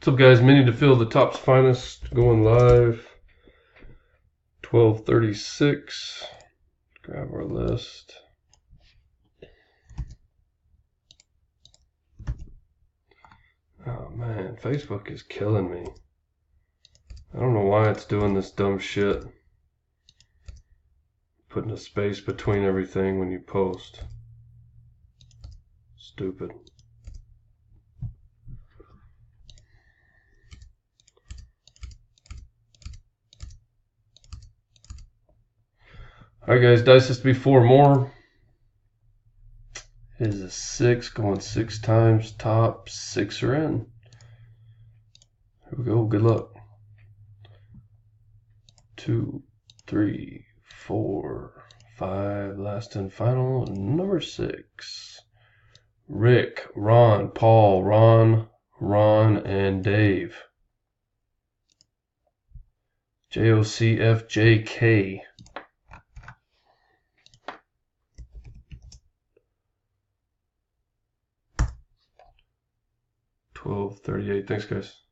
What's up, guys? Mini to fill the Topps Finest going live. 12:36. Grab our list. Oh man, Facebook is killing me. I don't know why it's doing this dumb shit. Putting a space between everything when you post. Stupid. Alright guys, dice has to be 4 more. It is a 6 going 6 times. Top 6 are in. Here we go. Good luck. 2, 3, 4, 5. Last and final. Number 6. Rick, Ron, Paul, Ron, and Dave. JOCFJK. 12:38. Thanks, guys.